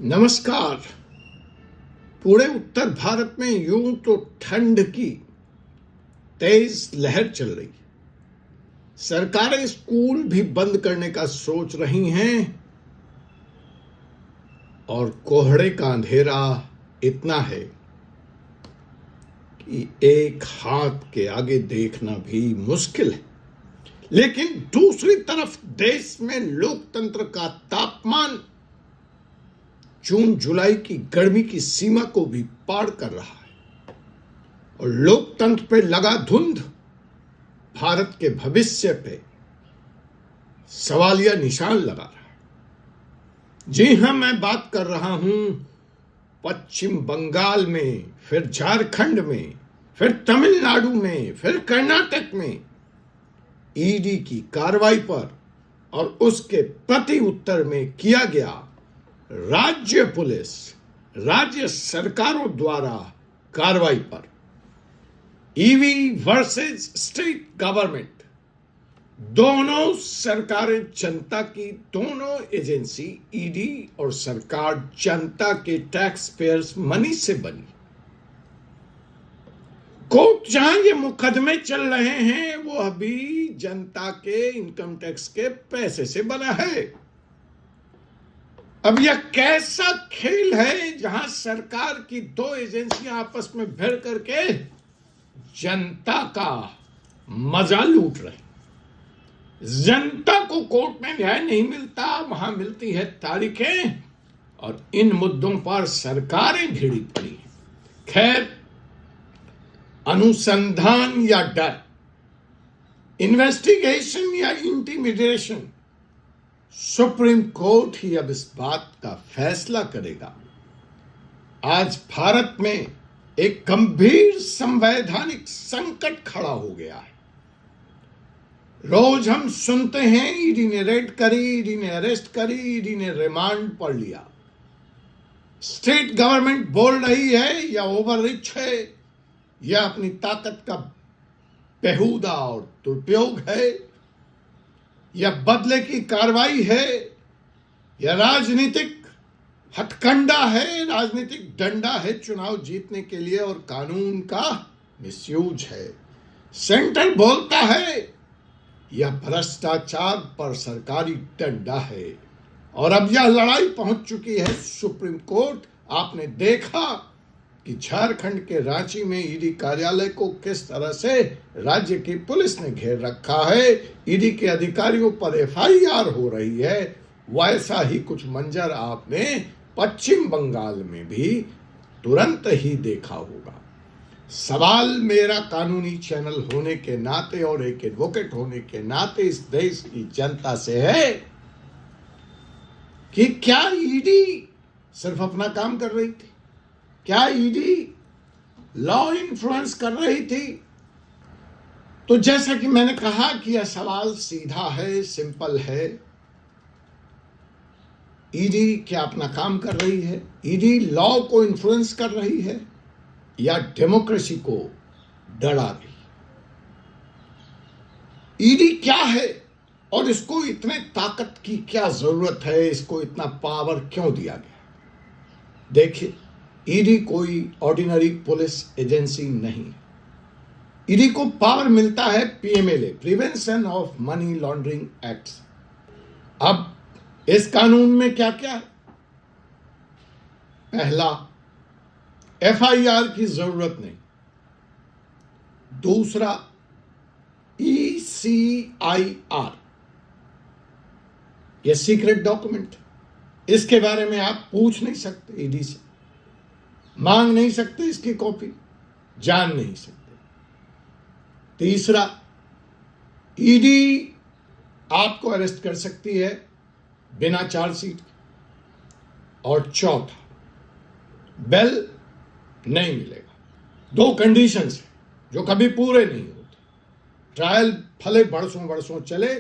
नमस्कार। पूरे उत्तर भारत में यूं तो ठंड की तेज लहर चल रही। सरकारें स्कूल भी बंद करने का सोच रही हैं और कोहरे का अंधेरा इतना है कि एक हाथ के आगे देखना भी मुश्किल है। लेकिन दूसरी तरफ देश में लोकतंत्र का तापमान जून जुलाई की गर्मी की सीमा को भी पार कर रहा है और लोकतंत्र पे लगा धुंध भारत के भविष्य पे सवालिया निशान लगा रहा है। जी हां, मैं बात कर रहा हूं पश्चिम बंगाल में, फिर झारखंड में, फिर तमिलनाडु में, फिर कर्नाटक में ईडी की कार्रवाई पर और उसके प्रति उत्तर में किया गया राज्य पुलिस, राज्य सरकारों द्वारा कार्रवाई पर। ईवी वर्सेस स्टेट गवर्नमेंट, दोनों सरकारें जनता की, दोनों एजेंसी ईडी और सरकार जनता के टैक्स पेयर्स मनी से बनी। कोर्ट जहां ये मुकदमे चल रहे हैं वो अभी जनता के इनकम टैक्स के पैसे से बना है। अब यह कैसा खेल है जहां सरकार की दो एजेंसियां आपस में भिड़ करके जनता का मजा लूट रही। जनता को कोर्ट में न्याय नहीं मिलता, वहां मिलती है तारीखें और इन मुद्दों पर सरकारें भिड़ी पड़ी हैं। खैर, अनुसंधान या डर, इन्वेस्टिगेशन या इंटिमिडेशन, सुप्रीम कोर्ट ही अब इस बात का फैसला करेगा। आज भारत में एक गंभीर संवैधानिक संकट खड़ा हो गया है। रोज हम सुनते हैं ईडी ने रेड करी, ईडी ने अरेस्ट करी, ईडी ने रिमांड पर लिया। स्टेट गवर्नमेंट बोल रही है या ओवररिच है या अपनी ताकत का बेहुदा और दुरुपयोग है या बदले की कार्रवाई है या राजनीतिक हथकंडा है, राजनीतिक डंडा है चुनाव जीतने के लिए और कानून का मिसयूज है। सेंटर बोलता है या भ्रष्टाचार पर सरकारी डंडा है। और अब यह लड़ाई पहुंच चुकी है सुप्रीम कोर्ट। आपने देखा कि झारखंड के रांची में ईडी कार्यालय को किस तरह से राज्य की पुलिस ने घेर रखा है। ईडी के अधिकारियों पर एफआईआर हो रही है। वैसा ही कुछ मंजर आपने पश्चिम बंगाल में भी तुरंत ही देखा होगा। सवाल मेरा कानूनी चैनल होने के नाते और एक एडवोकेट होने के नाते इस देश की जनता से है कि क्या ईडी सिर्फ अपना काम कर रही थी? क्या ईडी लॉ इन्फ्लुएंस कर रही थी? तो जैसा कि मैंने कहा कि यह सवाल सीधा है, सिंपल है। ईडी क्या अपना काम कर रही है? ईडी लॉ को इन्फ्लुएंस कर रही है या डेमोक्रेसी को डरा रही? ईडी क्या है और इसको इतने ताकत की क्या जरूरत है? इसको इतना पावर क्यों दिया गया? देखिए, ईडी कोई ऑर्डिनरी पुलिस एजेंसी नहीं है। ईडी को पावर मिलता है PMLA, prevention of money laundering act. अब इस कानून में क्या क्या है? पहला, एफआईआर की जरूरत नहीं। दूसरा, ईसीआईआर, यह सीक्रेट डॉक्यूमेंट, इसके बारे में आप पूछ नहीं सकते ईडी से, मांग नहीं सकते इसकी कॉपी, जान नहीं सकते। तीसरा, ईडी आपको अरेस्ट कर सकती है बिना चार्जशीट के। और चौथा, बेल नहीं मिलेगा। दो कंडीशंस हैं जो कभी पूरे नहीं होते। ट्रायल भले बरसों चले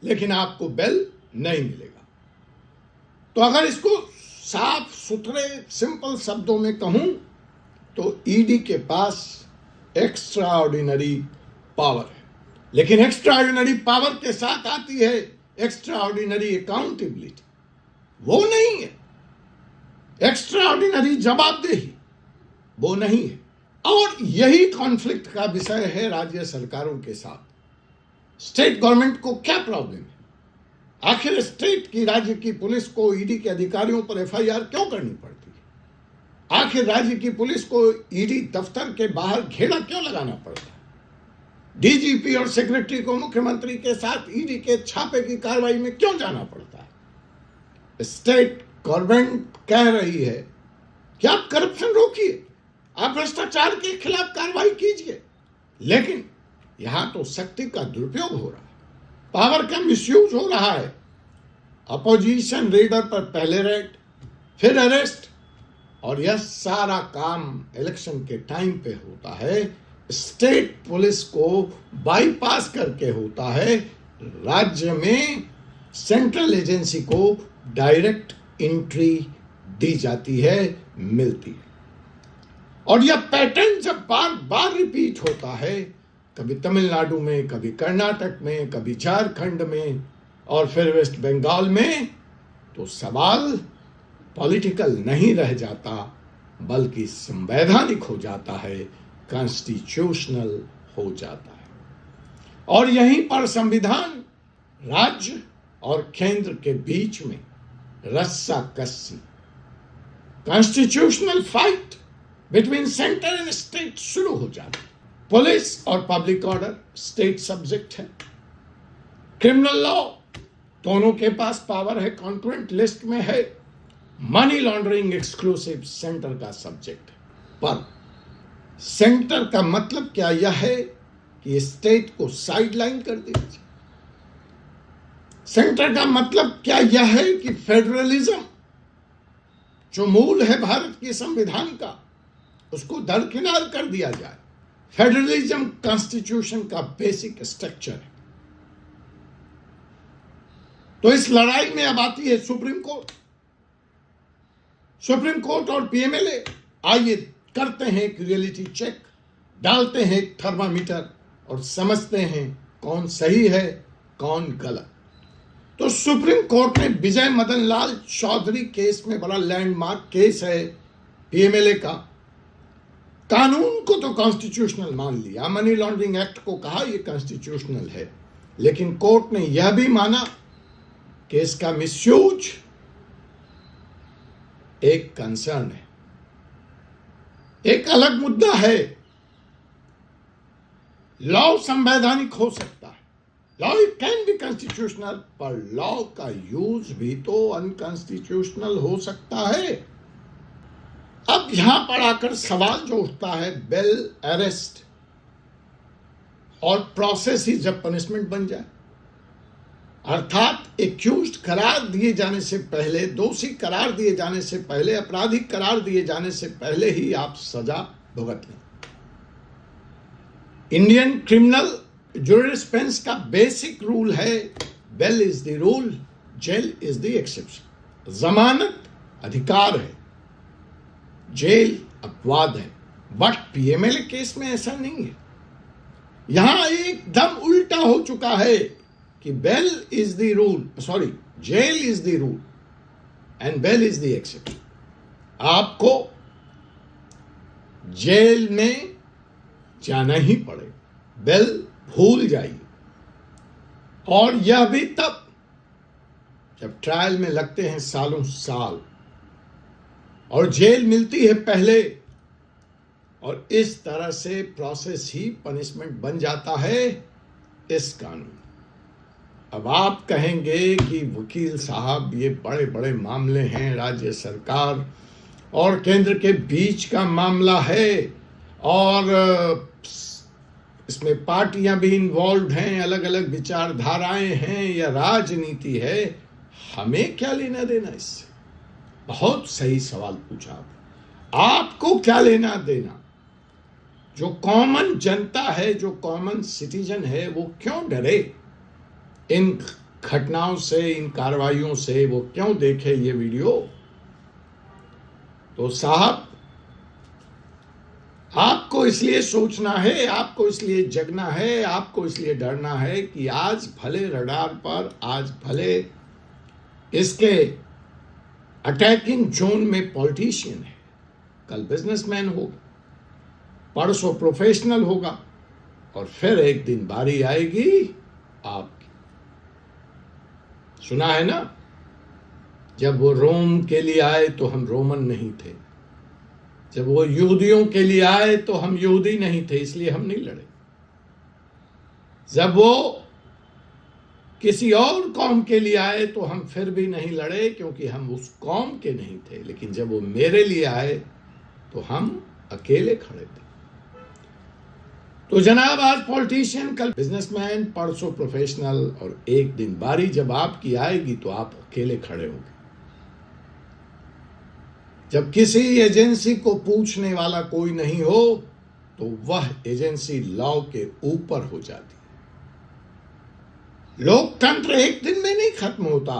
लेकिन आपको बेल नहीं मिलेगा। तो अगर इसको साफ सुथरे सिंपल शब्दों में कहूं तो ईडी के पास एक्स्ट्रा ऑर्डिनरी पावर है। लेकिन एक्स्ट्रा ऑर्डिनरी पावर के साथ आती है एक्स्ट्रा ऑर्डिनरी अकाउंटेबिलिटी। वो नहीं है। एक्स्ट्रा ऑर्डिनरी जवाबदेही वो नहीं है। और यही कॉन्फ्लिक्ट का विषय है राज्य सरकारों के साथ। स्टेट गवर्नमेंट को क्या प्रॉब्लम है? आखिर स्टेट की, राज्य की पुलिस को ईडी के अधिकारियों पर एफआईआर क्यों करनी पड़ती है? आखिर राज्य की पुलिस को ईडी दफ्तर के बाहर घेरा क्यों लगाना पड़ता है? डीजीपी और सेक्रेटरी को मुख्यमंत्री के साथ ईडी के छापे की कार्रवाई में क्यों जाना पड़ता है? स्टेट गवर्नमेंट कह रही है कि आप करप्शन रोकिए, आप भ्रष्टाचार के खिलाफ कार्रवाई कीजिए, लेकिन यहां तो शक्ति का दुरुपयोग हो रहा है, पावर का मिसयूज हो रहा है। अपोजिशन लीडर पर पहले रेड, फिर अरेस्ट, और यह सारा काम इलेक्शन के टाइम पे होता है, स्टेट पुलिस को बाईपास करके होता है। राज्य में सेंट्रल एजेंसी को डायरेक्ट एंट्री दी जाती है, मिलती है। और यह पैटर्न जब बार बार रिपीट होता है, कभी तमिलनाडु में, कभी कर्नाटक में, कभी झारखंड में और फिर वेस्ट बंगाल में, तो सवाल पॉलिटिकल नहीं रह जाता बल्कि संवैधानिक हो जाता है, कॉन्स्टिट्यूशनल हो जाता है। और यहीं पर संविधान राज्य और केंद्र के बीच में रस्साकसी, constitutional fight between centre and state शुरू हो जाती है। पुलिस और पब्लिक ऑर्डर स्टेट सब्जेक्ट है, क्रिमिनल लॉ दोनों के पास पावर है, कॉन्करेंट लिस्ट में है, मनी लॉन्ड्रिंग एक्सक्लूसिव सेंटर का सब्जेक्ट है। पर सेंटर का मतलब क्या यह है कि स्टेट को साइडलाइन कर दीजिए? सेंटर का मतलब क्या यह है कि फेडरलिज्म जो मूल है भारत के संविधान का, उसको दरकिनार कर दिया जाए? फेडरलिज्म कॉन्स्टिट्यूशन का बेसिक स्ट्रक्चर है। तो इस लड़ाई में अब आती है सुप्रीम कोर्ट। सुप्रीम कोर्ट और पीएमएलए आइए करते हैं एक रियलिटी चेक, डालते हैं एक थर्मामीटर और समझते हैं कौन सही है कौन गलत। तो सुप्रीम कोर्ट ने विजय मदन लाल चौधरी केस में बड़ा लैंडमार्क केस है पीएमएलए का, कानून को तो कॉन्स्टिट्यूशनल मान लिया, मनी लॉन्ड्रिंग एक्ट को कहा यह कॉन्स्टिट्यूशनल है, लेकिन कोर्ट ने यह भी माना कि इसका मिसयूज एक कंसर्न है, एक अलग मुद्दा है। लॉ संवैधानिक हो सकता है, law it can be constitutional, पर लॉ का यूज भी तो अनकॉन्स्टिट्यूशनल हो सकता है। अब यहां पर आकर सवाल जो उठता है, बेल, अरेस्ट और प्रोसेस ही जब पनिशमेंट बन जाए, अर्थात एक्यूज्ड करार दिए जाने से पहले, दोषी करार दिए जाने से पहले, अपराधी करार दिए जाने से पहले ही आप सजा भुगत लें। इंडियन क्रिमिनल ज्यूरिस्प्रूडेंस का बेसिक रूल है, bail is the rule, jail is the exception. जमानत अधिकार है, जेल अपवाद है। बट पीएमएलए केस में ऐसा नहीं है, यहां एकदम उल्टा हो चुका है कि bail is the rule, sorry, jail is the rule and bail is the exception. आपको जेल में जाना ही पड़े, बेल भूल जाइए। और यह भी तब जब ट्रायल में लगते हैं सालों साल और जेल मिलती है पहले, और इस तरह से प्रोसेस ही पनिशमेंट बन जाता है इस कानून। अब आप कहेंगे कि वकील साहब ये बड़े बड़े मामले हैं, राज्य सरकार और केंद्र के बीच का मामला है और इसमें पार्टियां भी इन्वॉल्व हैं, अलग अलग विचारधाराएं हैं या राजनीति है, हमें क्या लेना देना इससे? बहुत सही सवाल पूछा आपको क्या लेना देना? जो कॉमन जनता है, जो कॉमन सिटीजन है, वो क्यों डरे इन घटनाओं से, इन कार्रवाइयों से? वो क्यों देखे ये वीडियो? तो साहब, आपको इसलिए सोचना है, आपको इसलिए जगना है, आपको इसलिए डरना है कि आज भले रडार पर, आज भले इसके अटैकिंग जोन में पॉलिटिशियन है, कल बिजनेसमैन होगा, परसों प्रोफेशनल होगा, और फिर एक दिन बारी आएगी आपकी। सुना है ना, जब वो रोम के लिए आए तो हम रोमन नहीं थे, जब वो यहूदियों के लिए आए तो हम यहूदी नहीं थे, इसलिए हम नहीं लड़े। जब वो किसी और कौम के लिए आए तो हम फिर भी नहीं लड़े, क्योंकि हम उस कौम के नहीं थे। लेकिन जब वो मेरे लिए आए तो हम अकेले खड़े थे। तो जनाब, आज पॉलिटिशियन, कल बिजनेसमैन, परसों प्रोफेशनल, और एक दिन बारी जब आपकी आएगी तो आप अकेले खड़े होंगे। जब किसी एजेंसी को पूछने वाला कोई नहीं हो तो वह एजेंसी लॉ के ऊपर हो जाती है। लोकतंत्र एक दिन में नहीं खत्म होता,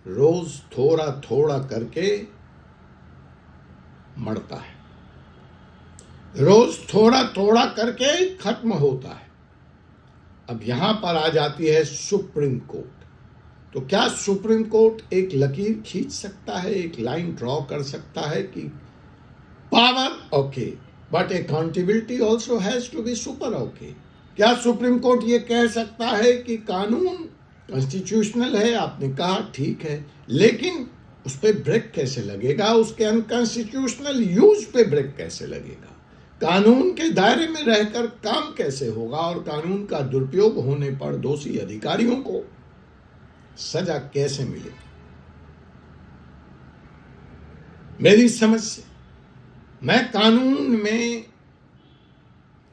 रोज थोड़ा थोड़ा करके मरता है, रोज थोड़ा थोड़ा करके खत्म होता है। अब यहां पर आ जाती है सुप्रीम कोर्ट। तो क्या सुप्रीम कोर्ट एक लकीर खींच सकता है, एक लाइन ड्रॉ कर सकता है कि power okay but accountability also has to be super okay? क्या सुप्रीम कोर्ट ये कह सकता है कि कानून कॉन्स्टिट्यूशनल है, आपने कहा ठीक है, लेकिन उस पर ब्रेक कैसे लगेगा, उसके अनकॉन्स्टिट्यूशनल यूज पे ब्रेक कैसे लगेगा, कानून के दायरे में रहकर काम कैसे होगा, और कानून का दुरुपयोग होने पर दोषी अधिकारियों को सजा कैसे मिलेगी? मेरी समझ से मैं कानून में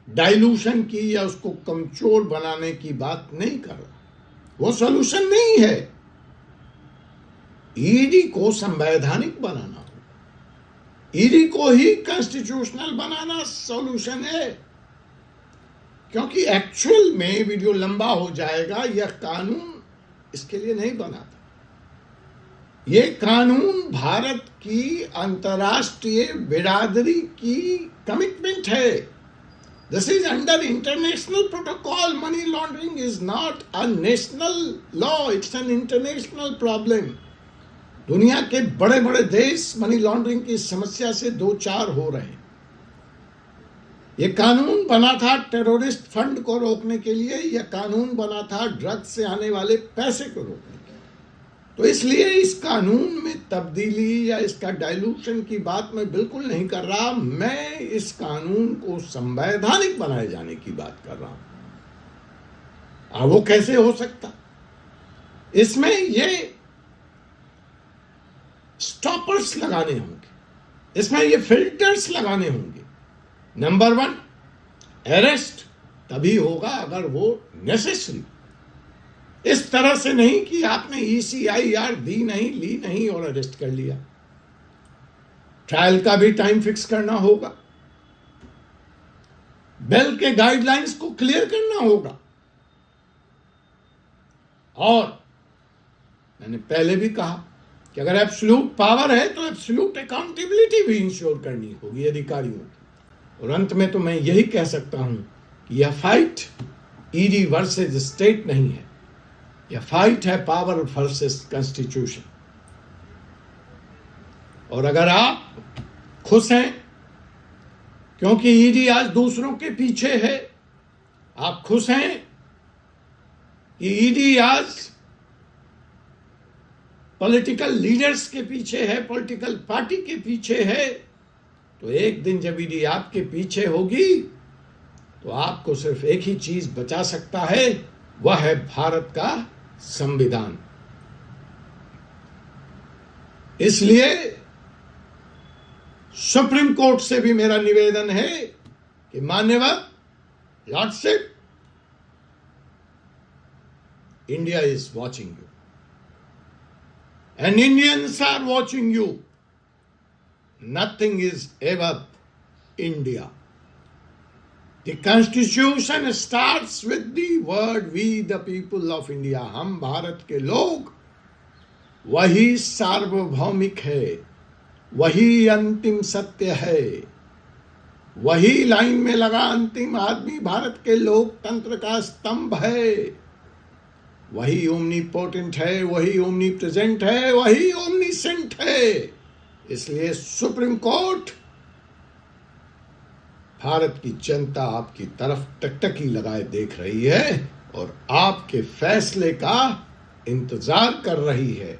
डाइल्यूशन की या उसको कमजोर बनाने की बात नहीं कर रहा, वो सॉल्यूशन नहीं है। ईडी को संवैधानिक बनाना होगा, ईडी को ही कॉन्स्टिट्यूशनल बनाना सॉल्यूशन है, क्योंकि एक्चुअल में वीडियो लंबा हो जाएगा। यह कानून इसके लिए नहीं बना था, ये कानून भारत की अंतर्राष्ट्रीय बिरादरी की कमिटमेंट है। This is under international protocol. Money laundering is not a national law, it's an international problem. दुनिया के बड़े बड़े देश मनी लॉन्ड्रिंग की समस्या से दो चार हो रहे हैं। यह कानून बना था टेररिस्ट फंड को रोकने के लिए, यह कानून बना था ड्रग्स से आने वाले पैसे को रोकने के लिए। तो इसलिए इस कानून में तब्दीली या इसका डाइल्यूशन की बात मैं बिल्कुल नहीं कर रहा, मैं इस कानून को संवैधानिक बनाए जाने की बात कर रहा हूं। अब वो कैसे हो सकता? इसमें ये स्टॉपर्स लगाने होंगे, इसमें ये फिल्टर्स लगाने होंगे। नंबर 1, अरेस्ट तभी होगा अगर वो नेसेसरी, इस तरह से नहीं कि आपने ECIR दी नहीं, ली नहीं और अरेस्ट कर लिया। ट्रायल का भी टाइम फिक्स करना होगा, बेल के गाइडलाइंस को क्लियर करना होगा, और मैंने पहले भी कहा कि अगर एब्सोल्यूट पावर है तो एब्सोल्यूट अकाउंटेबिलिटी भी इंश्योर करनी होगी अधिकारियों की। और अंत में तो मैं यही कह सकता हूं कि यह फाइट ईडी वर्सेस स्टेट नहीं है, यह फाइट है पावर वर्सेस कॉन्स्टिट्यूशन। और अगर आप खुश हैं क्योंकि ईडी आज दूसरों के पीछे है, आप खुश हैं कि ईडी आज पॉलिटिकल लीडर्स के पीछे है, पॉलिटिकल पार्टी के पीछे है, तो एक दिन जब ईडी आपके पीछे होगी तो आपको सिर्फ एक ही चीज बचा सकता है, वह है भारत का संविधान। इसलिए सुप्रीम कोर्ट से भी मेरा निवेदन है कि मान्यवर lordship, India is watching you and Indians are watching you. Nothing is ever India. The Constitution starts with the word we the people of India. हम भारत के लोग, वही सार्वभौमिक है, वही अंतिम सत्य है, वही लाइन में लगा अंतिम आदमी भारत के लोकतंत्र का स्तंभ है, वही ओमनीपोटेंट है, वही ओमनी प्रेजेंट है, वही ओमनीसेंट है। इसलिए सुप्रीम कोर्ट, भारत की जनता आपकी तरफ टकटकी लगाए देख रही है और आपके फैसले का इंतजार कर रही है।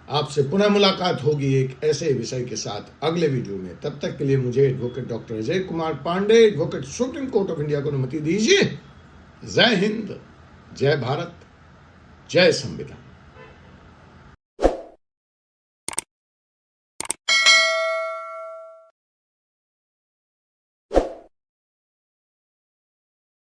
आपसे पुनः मुलाकात होगी एक ऐसे विषय के साथ अगले वीडियो में। तब तक के लिए मुझे advocate doctor Ajay Kumar Pandey, advocate Supreme Court of India को अनुमति दीजिए। जय हिंद, जय भारत, जय संविधान।